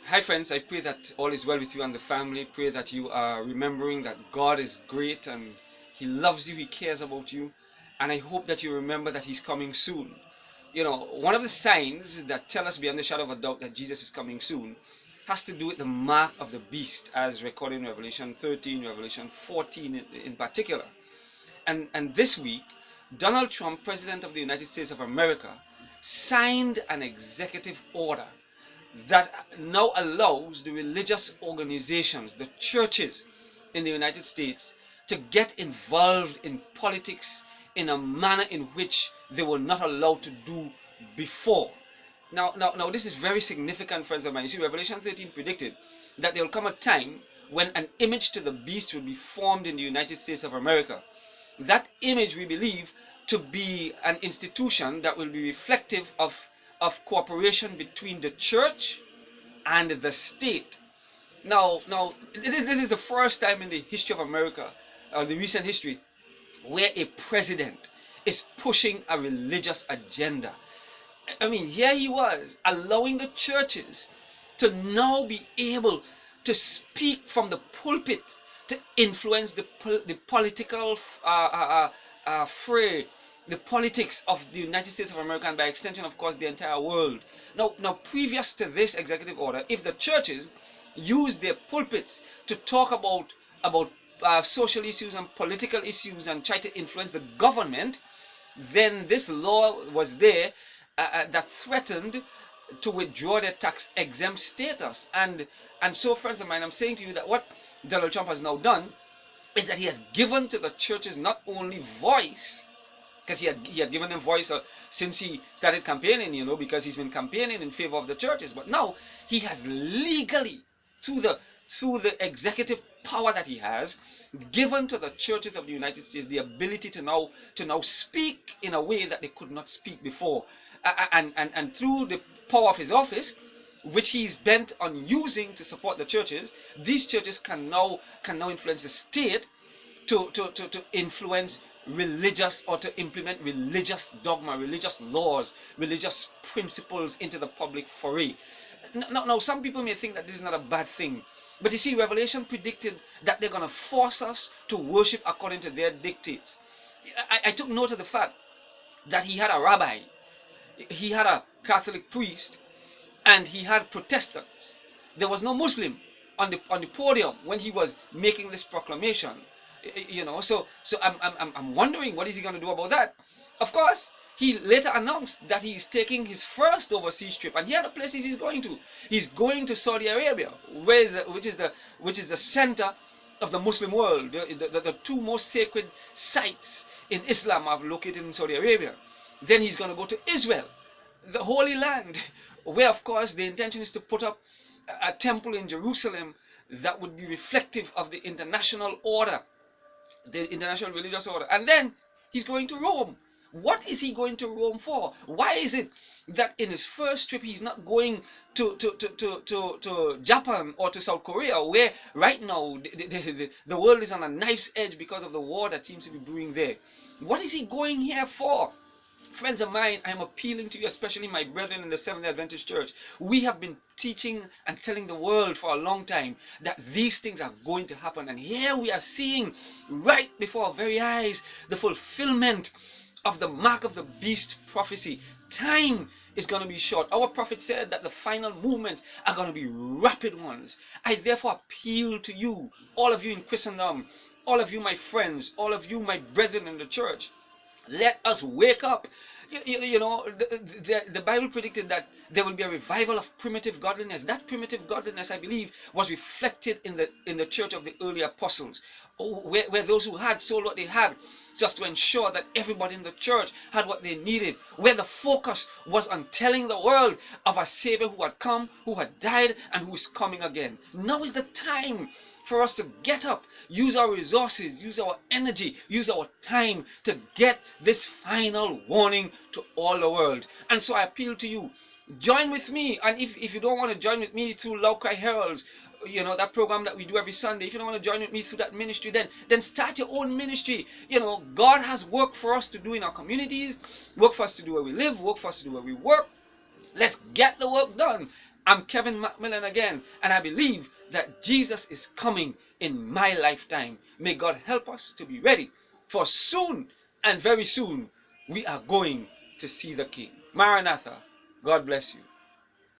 Hi friends, I pray that all is well with you and the family. Pray that you are remembering that God is great and He loves you, He cares about you. And I hope that you remember that He's coming soon. You know, one of the signs that tell us beyond the shadow of a doubt that Jesus is coming soon has to do with the mark of the beast as recorded in Revelation 13, Revelation 14 in particular. And this week, Donald Trump, President of the United States of America, signed an executive order that now allows the religious organizations, the churches in the United States, to get involved in politics in a manner in which they were not allowed to do before. Now, this is very significant, friends of mine. You see, Revelation 13 predicted that there will come a time when an image to the beast will be formed in the United States of America. That image we believe to be an institution that will be reflective of cooperation between the church and the state. Now, this is the first time in the history of America, or the recent history, where a president is pushing a religious agenda. I mean, here he was allowing the churches to now be able to speak from the pulpit to influence the political fray, the politics of the United States of America, and by extension, of course, the entire world. Now, previous to this executive order, if the churches use their pulpits to talk about social issues and political issues and try to influence the government, then this law was there that threatened to withdraw their tax exempt status. And so, friends of mine, I'm saying to you that what Donald Trump has now done is that he has given to the churches not only voice, because he had given them voice since he started campaigning, you know, because he's been campaigning in favor of the churches, but now he has legally, through the executive power that he has, given to the churches of the United States the ability to now speak in a way that they could not speak before, and through the power of his office, which he's bent on using to support the churches, these churches can now influence the state to influence religious, or to implement religious dogma, religious laws, religious principles into the public foray. Now, some people may think that this is not a bad thing, but you see, Revelation predicted that they're going to force us to worship according to their dictates. I took note of the fact that he had a rabbi, he had a Catholic priest, and he had Protestants. There was no Muslim on the podium when he was making this proclamation. You know, so I'm wondering, what is he going to do about that? Of course, he later announced that he is taking his first overseas trip, and here are the places he's going to. He's going to Saudi Arabia, which is the center of the Muslim world. The two most sacred sites in Islam are located in Saudi Arabia. Then he's going to go to Israel, the Holy Land, where, of course, the intention is to put up a temple in Jerusalem that would be reflective of the international order, the international religious order. And then he's going to Rome. What is he going to Rome for? Why is it that in his first trip he's not going to Japan or to South Korea, where right now the world is on a knife's edge because of the war that seems to be brewing there? What is he going here for? Friends of mine, I am appealing to you, especially my brethren in the Seventh-day Adventist Church. We have been teaching and telling the world for a long time that these things are going to happen. And here we are seeing right before our very eyes the fulfillment of the mark of the beast prophecy. Time is going to be short. Our prophet said that the final movements are going to be rapid ones. I therefore appeal to you, all of you in Christendom, all of you my friends, all of you my brethren in the church. Let us wake up. You know, the Bible predicted that there will be a revival of primitive godliness. That primitive godliness, I believe, was reflected in the church of the early apostles, where those who had sold what they had just to ensure that everybody in the church had what they needed, where the focus was on telling the world of a Savior who had come, who had died, and who is coming again. Now is the time for us to get up, use our resources, use our energy, use our time to get this final warning to all the world. And so I appeal to you, join with me. And if you don't want to join with me through Loud Cry Heralds, you know, that program that we do every Sunday, if you don't want to join with me through that ministry, then start your own ministry. You know, God has work for us to do in our communities, work for us to do where we live, work for us to do where we work. Let's get the work done. I'm Kevin Macmillan again, and I believe that Jesus is coming in my lifetime. May God help us to be ready, for soon and very soon we are going to see the King. Maranatha. God bless you.